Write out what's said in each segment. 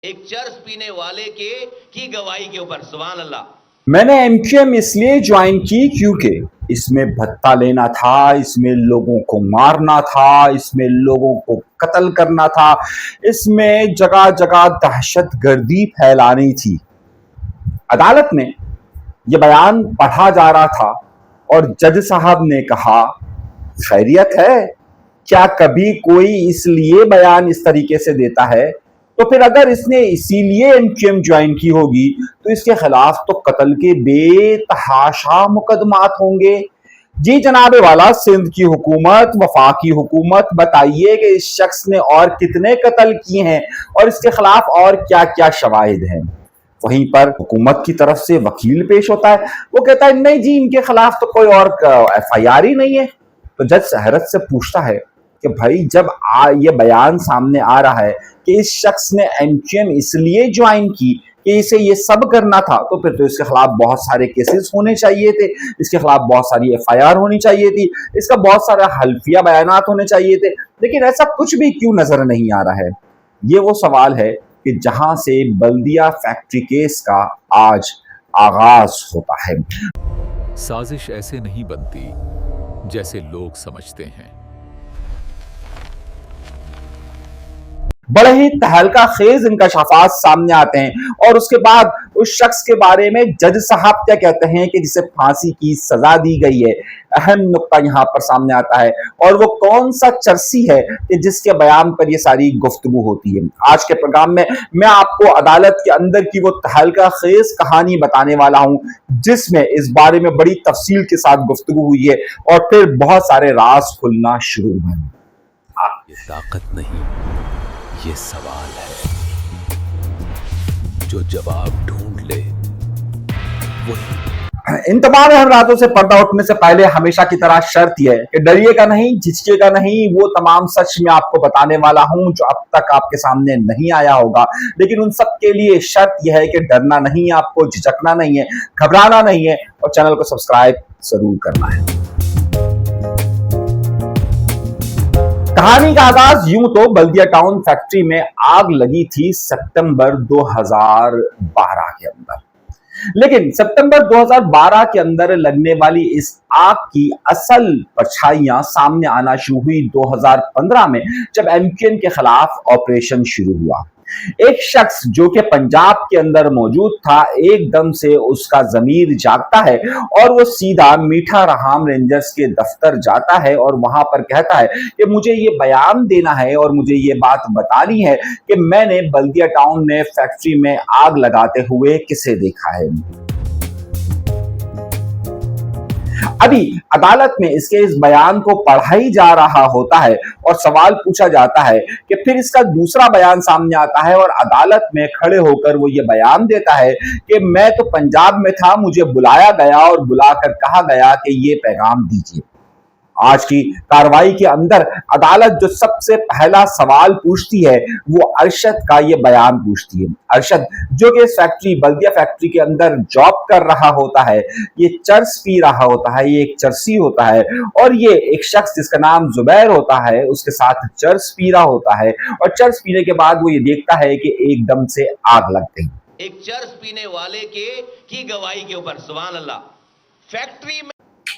एक चर्स पीने वाले की गवाही के ऊपर सुभान अल्लाह। मैंने एमक्यूएम इसलिए ज्वाइन की क्योंकि इसमें भत्ता लेना था, इसमें लोगों को मारना था, इसमें लोगों को कत्ल करना था, इसमें जगह जगह दहशत गर्दी फैलानी थी। अदालत में यह बयान पढ़ा जा रहा था और जज साहब ने कहा, खैरियत है क्या? कभी कोई इसलिए बयान इस तरीके से देता है तो फिर अगर इसने इसीलिए एमक्यूएम ज्वाइन की होगी तो इसके खिलाफ तो कत्ल के बेतहाशा मुकदमात होंगे। जी जनाब वाला, सिंध की हुकूमत, वफाकी हुकूमत, बताइए कि इस शख्स ने और कितने कत्ल किए हैं और इसके खिलाफ और क्या क्या शवाहिद हैं। वहीं पर हुकूमत की तरफ से वकील पेश होता है, वो कहता है नहीं जी इनके खिलाफ तो कोई और एफआईआर ही नहीं है। तो जज हैरत से पूछता है कि भाई जब ये बयान सामने आ रहा है कि इस शख्स ने एमक्यूएम इसलिए ज्वाइन की कि इसे ये सब करना था, तो फिर तो इसके खिलाफ बहुत सारे केसेस होने चाहिए थे, इसके खिलाफ बहुत सारी एफआईआर होनी चाहिए थी, इसका बहुत सारा हल्फिया बयानात होने चाहिए थे, लेकिन ऐसा कुछ भी क्यों नजर नहीं आ रहा है। ये वो सवाल है कि जहां से बल्दिया फैक्ट्री केस का आज आगाज होता है। साजिश ऐसे नहीं बनती जैसे लोग समझते हैं। बड़े ही तहलका खेज इंकशाफात सामने आते हैं और उसके बाद उस शख्स के बारे में जज साहब क्या कहते हैं कि जिसे फांसी की सजा दी गई है। अहम नुक्ता यहाँ पर सामने आता है और वो कौन सा चर्सी है कि जिसके बयान पर ये सारी गुफ्तगू होती है। आज के प्रोग्राम में मैं आपको अदालत के अंदर की वो तहलका खेज कहानी बताने वाला हूँ जिसमें इस बारे में बड़ी तफसील के साथ गुफ्तगू हुई है और फिर बहुत सारे राज खुलना शुरू हुए। ये ताकत नहीं, ये सवाल है, जो जवाब ढूंढ ले वही। इन तमाम रातों से पर्दा उठने से पहले हमेशा की तरह शर्त यह है कि डरिएगा नहीं, झिझकिएगा नहीं। वो तमाम सच मैं आपको बताने वाला हूं जो अब तक आपके सामने नहीं आया होगा, लेकिन उन सब के लिए शर्त यह है कि डरना नहीं, आपको झिझकना नहीं है, घबराना नहीं है और चैनल को सब्सक्राइब जरूर करना है। कहानी का आगाज यूं तो बल्दिया टाउन फैक्ट्री में आग लगी थी सितंबर 2012 के अंदर, लेकिन सितंबर 2012 के अंदर लगने वाली इस आग की असल परछाइयां सामने आना शुरू हुई 2015 में जब एमक्यूएम के खिलाफ ऑपरेशन शुरू हुआ। एक शख्स जो कि पंजाब के अंदर मौजूद था, एकदम से उसका ज़मीर जागता है और वो सीधा मीठा राम रेंजर्स के दफ्तर जाता है और वहां पर कहता है कि मुझे ये बयान देना है और मुझे ये बात बतानी है कि मैंने बल्दिया टाउन में फैक्ट्री में आग लगाते हुए किसे देखा है। अभी अदालत में इसके इस बयान को पढ़ा ही जा रहा होता है और सवाल पूछा जाता है कि फिर इसका दूसरा बयान सामने आता है और अदालत में खड़े होकर वो ये बयान देता है कि मैं तो पंजाब में था, मुझे बुलाया गया और बुलाकर कहा गया कि ये पैगाम दीजिए। आज की कार्रवाई के अंदर अदालत जो सबसे पहला सवाल पूछती है वो अरशद का ये बयान पूछती है। अरशद जो कि इस फैक्ट्री बल्दिया फैक्ट्री के अंदर जॉब कर रहा होता है, ये चर्स पी रहा होता है, ये एक चर्सी होता है और ये एक शख्स जिसका नाम जुबैर होता है उसके साथ चर्स पी रहा होता है और चर्स पीने के बाद वो ये देखता है कि एकदम से आग लग गई। एक चर्स पीने वाले की गवाही के ऊपर सुभान अल्लाह। फैक्ट्री में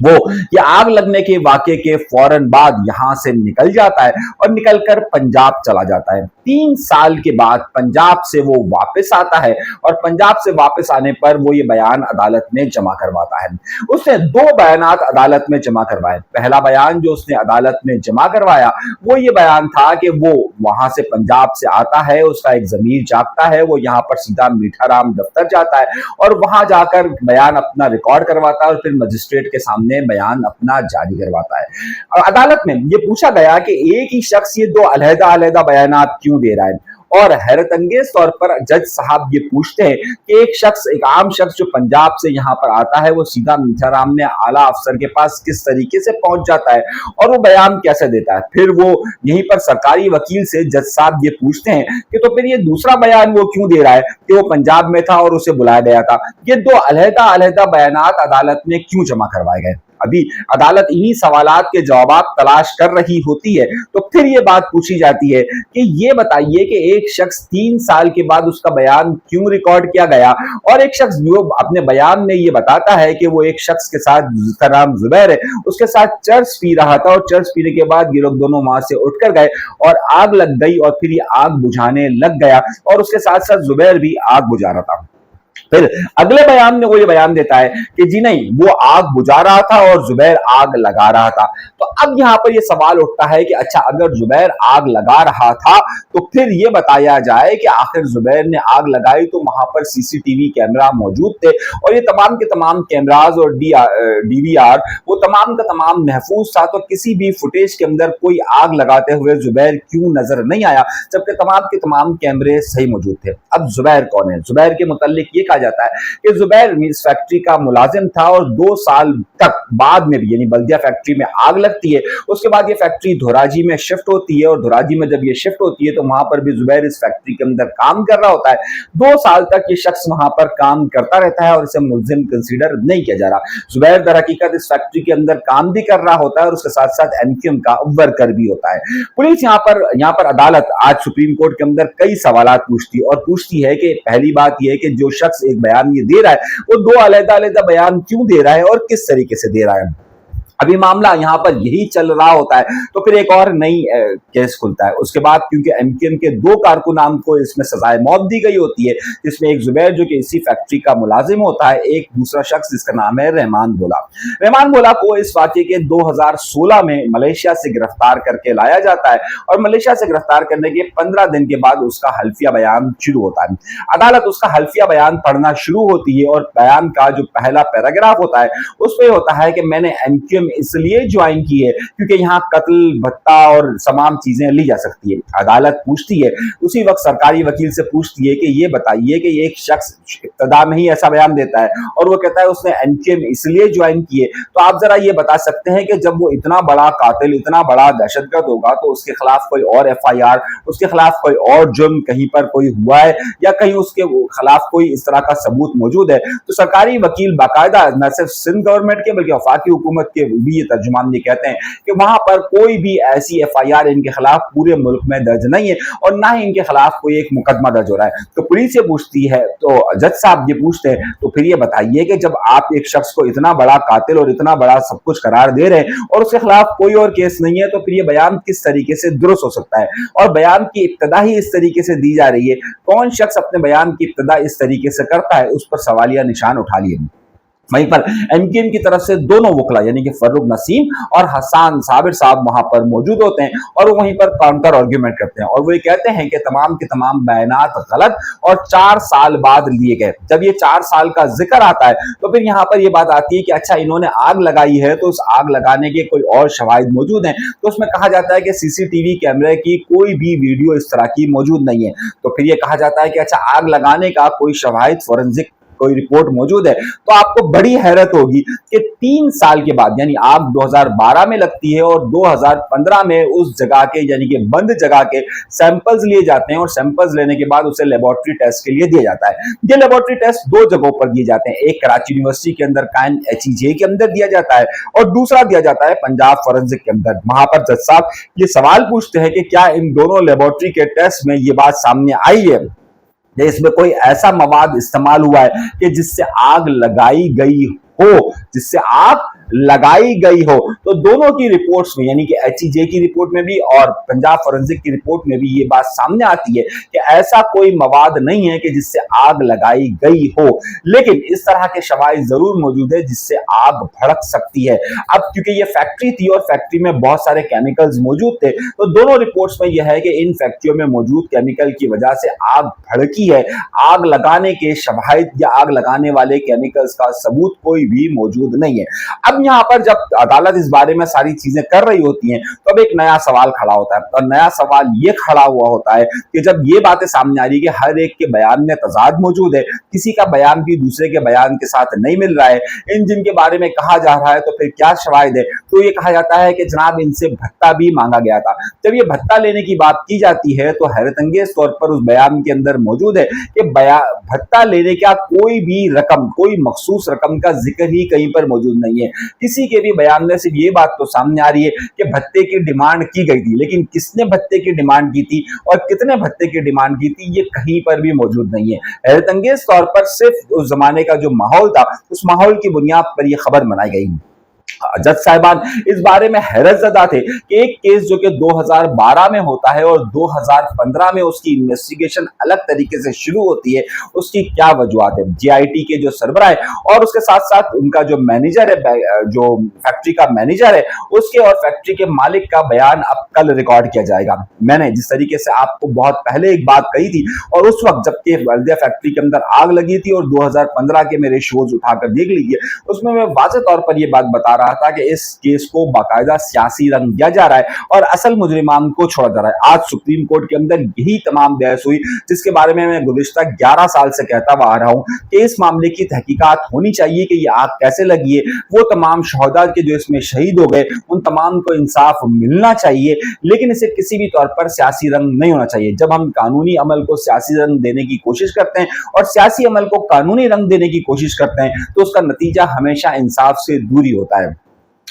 वो ये आग लगने के वाकये के फौरन बाद यहां से निकल जाता है और निकलकर पंजाब चला जाता है। 3 साल के बाद पंजाब से वो वापस आता है और पंजाब से वापस आने पर वो ये बयान अदालत में जमा करवाता है। उसने 2 बयानात अदालत में जमा करवाए। पहला बयान जो उसने अदालत में जमा करवाया वो ये बयान था कि वो वहां से पंजाब से आता है, उसका एक जमीर जागता है, वो यहाँ पर सीधा मीठा राम दफ्तर जाता है और वहां जाकर बयान अपना रिकॉर्ड करवाता है और फिर मजिस्ट्रेट के सामने बयान अपना जारी करवाता है। अदालत में यह पूछा गया कि एक ही शख्स ये 2 अलग-अलग बयानात क्यों दे रहा है और हैरत अंगेज तौर पर जज साहब ये पूछते हैं कि एक शख्स, एक आम शख्स जो पंजाब से यहाँ पर आता है वो सीधा मीठा राम में आला अफसर के पास किस तरीके से पहुंच जाता है और वो बयान कैसे देता है। फिर वो यहीं पर सरकारी वकील से जज साहब ये पूछते हैं कि तो फिर ये दूसरा बयान वो क्यों दे रहा है कि वो पंजाब में था और उसे बुलाया गया था। ये 2 अलग-अलग बयानात अदालत में क्यों जमा करवाए गए। अभी अदालत इन्हीं सवालात के जवाब तलाश कर रही होती है। तो फिर ये बात पूछी जाती है कि ये बताइए कि एक शख्स 3 साल के बाद उसका बयान क्यों रिकॉर्ड किया गया, और एक शख्स जो अपने बयान में ये बताता है कि वो एक शख्स के साथ, जिसका नाम जुबैर है, उसके साथ चर्च पी रहा था और चर्च पीने के बाद ये लोग दोनों वहां से उठकर गए और आग लग गई और फिर ये आग बुझाने लग गया और उसके साथ साथ जुबैर भी आग बुझा रहा था। फिर अगले बयान में वो ये बयान देता है कि जी नहीं, वो आग बुझा रहा था और जुबैर आग लगा रहा था। तो अब यहां पर ये सवाल उठता है कि अच्छा, अगर जुबैर आग लगा रहा था तो फिर ये बताया जाए कि आखिर जुबैर ने आग लगाई तो वहां पर सीसीटीवी कैमरा मौजूद थे और ये तमाम के तमाम कैमराज और डीवीआर वो तमाम का तमाम महफूज था, तो किसी भी फुटेज के अंदर कोई आग लगाते हुए जुबैर क्यों नजर नहीं आया, जबकि तमाम के तमाम कैमरे सही मौजूद थे। अब जुबैर कौन है? जुबैर के मुतालिक ये कहा जाता है कि जुबैर इस फैक्ट्री का मुलाजिम था और 2 साल तक बाद में भी, यानी बल्दिया फैक्ट्री में आग लगती है, उसके बाद ये फैक्ट्री धोराजी में शिफ्ट होती है और धोराजी में जब ये शिफ्ट होती है तो वहां पर भी जुबैर इस फैक्ट्री के अंदर काम कर रहा होता है। 2 साल तक ये शख्स वहां पर काम करता रहता है और इसे मुल्जिम कंसीडर नहीं किया जा रहा। जुबैर दर हकीकत इस फैक्ट्री के अंदर काम भी कर रहा होता है और उसके साथ साथ एमक्यूएम का वर्कर भी होता है। पुलिस यहाँ पर अदालत आज सुप्रीम कोर्ट के अंदर कई सवालात पूछती है कि पहली बात यह है कि जो शख्स एक बयान ये दे रहा है वो 2 अलग-अलग बयान क्यों दे रहा है और किस तरीके से दे रहा है। अभी मामला यहां पर यही चल रहा होता है तो फिर एक और नई केस खुलता है। उसके बाद क्योंकि एमक्यूएम के 2 कारकुनान को इसमें सजाए मौत दी गई होती है, जिसमें एक जुबैर जो कि इसी फैक्ट्री का मुलाजिम होता है, एक दूसरा शख्स जिसका नाम है रहमान बोला। रहमान बोला को इस वाकये के 2016 में मलेशिया से गिरफ्तार करके लाया जाता है और मलेशिया से गिरफ्तार करने के 15 दिन के बाद उसका हल्फिया बयान शुरू होता है। अदालत उसका हल्फिया बयान पढ़ना शुरू होती है और बयान का जो पहला पैराग्राफ होता है उसमें होता है कि मैंने एमक्यूएम इसलिए ज्वाइन की है क्योंकि यहाँ कत्ल, भत्ता और तमाम चीजें ली जा सकती है। अदालत पूछती है, उसी वक्त सरकारी वकील से पूछती है कि ये बताइए कि एक शख्स इब्तिदा में ही ऐसा बयान देता है और वो कहता है उसने एमक्यूएम इसलिए ज्वाइन की है, तो आप जरा ये बता सकते हैं कि जब वो इतना बड़ा कातिल, इतना बड़ा दहशतगर्द होगा तो उसके खिलाफ कोई और एफआईआर, उसके खिलाफ कोई और जुर्म कहीं पर कोई हुआ है या कहीं उसके खिलाफ कोई इस तरह का सबूत मौजूद है? तो सरकारी वकील बाकायदा न सिर्फ सिंध गवर्नमेंट के बल्कि वफाकी हुकूमत के भी ये तर्जुमान ये कहते हैं कि वहां पर कोई भी ऐसी एफआईआर इनके खिलाफ पूरे मुल्क में दर्ज नहीं है और ना ही इनके खिलाफ कोई एक मुकदमा दर्ज हो रहा है। तो पुलिस ये पूछती है, तो जज साहब ये पूछते हैं, तो फिर ये बताइए कि जब आप एक शख्स को इतना बड़ा कातिल और इतना बड़ा सब कुछ करार दे रहे हैं और उसके खिलाफ कोई और केस नहीं है, तो फिर ये बयान किस तरीके से दुरुस्त हो सकता है? और बयान की इब्तिदा ही इस तरीके से दी जा रही है, कौन शख्स अपने बयान की इब्तिदा इस तरीके से करता है? उस पर सवालिया निशान उठा लिए। वहीं पर एमक्यूएम की तरफ से दोनों वकला यानी कि फर्रुख नसीम और हसन साबिर साहब वहां पर मौजूद होते हैं और वो वहीं पर काउंटर आर्ग्यूमेंट करते हैं और वो ये कहते हैं कि तमाम के तमाम बयानात गलत और 4 साल बाद लिए गए। जब ये 4 साल का जिक्र आता है तो फिर यहाँ पर ये बात आती है कि अच्छा, इन्होंने आग लगाई है तो उस आग लगाने के कोई और शवाहिद मौजूद हैं? तो उसमें कहा जाता है कि सीसीटीवी कैमरे की कोई भी वीडियो इस तरह की मौजूद नहीं है। तो फिर ये कहा जाता है कि अच्छा, आग लगाने का कोई शवाहिद, फोरेंसिक कोई रिपोर्ट मौजूद है? तो आपको बड़ी हैरत होगी कि 3 साल के बाद, यानी आग 2012 में लगती है और 2015 में उस जगह के यानी कि बंद जगह के सैंपल्स लिए जाते हैं और सैंपल्स लेने के बाद उसे लेबोरेटरी टेस्ट के लिए दिया जाता है। ये लेबोरेटरी टेस्ट 2 जगहों पर दिए जाते हैं, एक कराची यूनिवर्सिटी के अंदर कायम HEJ के अंदर दिया जाता है और दूसरा दिया जाता है पंजाब फोरेंसिक के अंदर। वहां पर जज साहब ये सवाल पूछते हैं कि क्या इन दोनों लेबोरेटरी के टेस्ट में ये बात सामने आई है, इसमें कोई ऐसा मवाद इस्तेमाल हुआ है कि जिससे आग लगाई गई हो? तो दोनों की रिपोर्ट्स में यानी कि HEJ की रिपोर्ट में भी और पंजाब फोरेंसिक की रिपोर्ट में भी ये बात सामने आती है कि ऐसा कोई मवाद नहीं है कि जिससे आग लगाई गई हो, लेकिन इस तरह के शवाहिद जरूर मौजूद है जिससे आग भड़क सकती है। अब क्योंकि ये फैक्ट्री थी और फैक्ट्री में बहुत सारे केमिकल्स मौजूद थे, तो दोनों रिपोर्ट्स में यह है कि इन फैक्ट्रियों में मौजूद केमिकल की वजह से आग भड़की है। आग लगाने के शवाहिद या आग लगाने वाले केमिकल्स का सबूत कोई भी मौजूद नहीं है। अब यहां पर जब अदालत इस बारे में सारी चीजें कर रही होती हैं तो अब एक नया सवाल खड़ा होता है और नया सवाल ये खड़ा हुआ होता है कि जब ये बातें सामने आ रही है कि हर एक के बयान में तजाद मौजूद है, किसी का बयान भी दूसरे के बयान के साथ नहीं मिल रहा है, इन जिनके बारे में कहा जा रहा है तो फिर क्या शवाहिद है? तो ये कहा जाता है कि जनाब इनसे भत्ता भी मांगा गया था। जब ये भत्ता लेने की बात की जाती है तो हैरतअंगेज तौर पर उस बयान के अंदर मौजूद है कि भत्ता लेने का कोई भी रकम, कोई मखसूस रकम का जिक्र ही कहीं पर मौजूद नहीं है। किसी के भी बयान में सिर्फ ये बात तो सामने आ रही है कि भत्ते की डिमांड की गई थी, लेकिन किसने भत्ते की डिमांड की थी और कितने भत्ते की डिमांड की थी ये कहीं पर भी मौजूद नहीं है। हैरतअंगेज तौर पर सिर्फ उस जमाने का जो माहौल था, उस माहौल की बुनियाद पर यह खबर बनाई गई। जज साहिबान इस बारे में हैरतज़दा थे कि एक केस जो कि 2012 में होता है और 2015 में उसकी इन्वेस्टिगेशन अलग तरीके से शुरू होती है, उसकी क्या वजूहत है। जीआईटी के जो सरबराह है और उसके साथ साथ उनका जो मैनेजर है, जो फैक्ट्री का मैनेजर है, उसके और फैक्ट्री के मालिक का बयान अब कल रिकॉर्ड किया जाएगा। मैंने जिस तरीके से आपको बहुत पहले एक बात कही थी और उस वक्त जबकि बल्दिया फैक्ट्री के अंदर आग लगी थी और 2015 के मेरे शोज उठाकर देख लीजिए, उसमें मैं वाज़ेह तौर पर यह बात बता रहा था कि इस केस को बाकायदा सियासी रंग दिया जा रहा है और असल मुजरिमान को छोड़ा जा रहा है। आज सुप्रीम कोर्ट के अंदर यही तमाम बहस हुई जिसके बारे में मैं गुज़िश्ता 11 साल से कहता आ रहा हूं कि इस मामले की तहकीकात होनी चाहिए कि ये आग कैसे लगी है, वो तमाम शहदा के जो इसमें शहीद हो गए उन तमाम को इंसाफ मिलना चाहिए, लेकिन इसे किसी भी तौर पर सियासी रंग नहीं होना चाहिए। जब हम कानूनी अमल को सियासी रंग देने की कोशिश करते हैं और सियासी अमल को कानूनी रंग देने की कोशिश करते हैं तो उसका नतीजा हमेशा इंसाफ से दूरी होता है।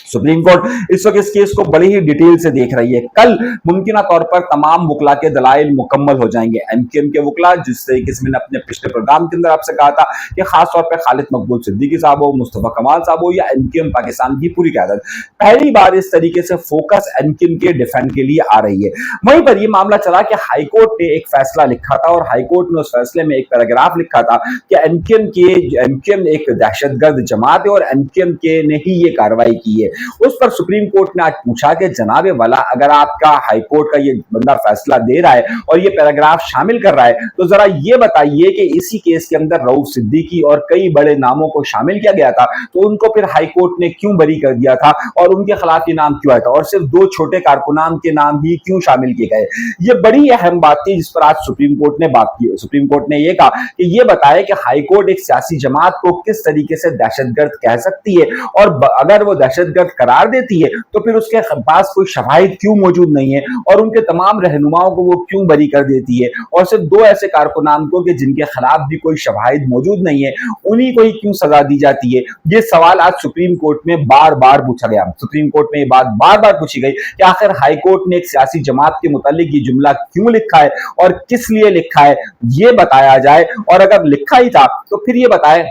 सुप्रीम कोर्ट इस वक्त इस केस को बड़ी ही डिटेल से देख रही है। कल मुमकिन तौर पर तमाम वकला के दलाइल मुकम्मल हो जाएंगे। एमक्यूएम के वकला, जिस तरीके से मैंने अपने पिछले प्रोग्राम के अंदर आपसे कहा था कि खास तौर पर खालिद मकबूल सिद्दीकी साहब हो, मुस्तफा कमाल साहब हो या एमक्यूएम पाकिस्तान की पूरी क़यादत, पहली बार इस तरीके से फोकस एमक्यूएम के डिफेंड के लिए आ रही है। वहीं पर यह मामला चला कि हाईकोर्ट ने एक फैसला लिखा था और हाईकोर्ट ने उस फैसले में एक पैराग्राफ लिखा था कि एमक्यूएम एक दहशतगर्द जमात है और एमक्यूएम के ने ही ये कार्रवाई की है। उस पर सुप्रीम कोर्ट ने आज पूछा कि जनाबे वाला, अगर आपका हाई कोर्ट का ये बंदा फैसला दे रहा है और ये पैराग्राफ शामिल कर रहा है तो जरा ये बताइए कि इसी केस के अंदर रऊफ सिद्दीकी और कई बड़े नामों को शामिल किया गया था तो उनको फिर हाई कोर्ट ने क्यों बरी कर दिया था और उनके खिलाफ ये नाम क्यों आया था और सिर्फ 2 छोटे कारकुनान के नाम ही क्यों शामिल किए गए। ये बड़ी अहम बात थी जिस पर आज सुप्रीम कोर्ट ने बात की। सुप्रीम कोर्ट ने यह कहा कि ये बताया कि हाई कोर्ट एक सियासी जमात को किस तरीके से दहशतगर्द कह सकती है और अगर वो दहशतगर्द करार देती है तो फिर उसके पास कोई शवाहिद क्यों मौजूद नहीं है और उनके तमाम रहनुमाओं को वो क्यों बरी कर देती है और सिर्फ 2 ऐसे कारकुनान को कि जिनके खिलाफ भी कोई शवाहिद मौजूद नहीं है उन्हीं को ही क्यों सजा दी जाती है। ये सवाल आज सुप्रीम कोर्ट में बार बार पूछा गया। सुप्रीम कोर्ट में ये बात बार बार पूछी गई कि आखिर हाई कोर्ट ने एक सियासी जमात के मुतालिक ये जुमला क्यों लिखा है और किस लिए लिखा है, ये बताया जाए। और अगर लिखा ही था तो फिर ये बताए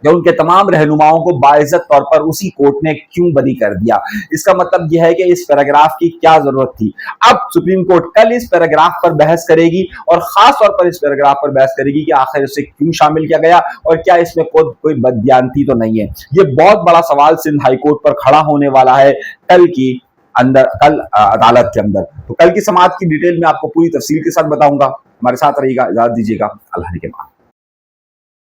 कि उनके तमाम रहनुमाओं को बाइज्जत तौर पर उसी कोर्ट ने क्यों बरी कर दिया। इसका मतलब यह है कि इस पैराग्राफ की क्या जरूरत थी। अब सुप्रीम कोर्ट कल इस पैराग्राफ पर बहस करेगी और खास तौर पर इस पैराग्राफ पर बहस करेगी कि आखिर इसे क्यों शामिल किया गया और क्या इसमें कोई बददियानती तो नहीं है। यह बहुत बड़ा सवाल सिंध हाई कोर्ट पर खड़ा होने वाला है कल अदालत के अंदर। तो कल की समाअत की डिटेल में आपको पूरी तफसील के साथ बताऊंगा। हमारे साथ रहिएगा, इजाजत दीजिएगा। अल्लाह के बाद।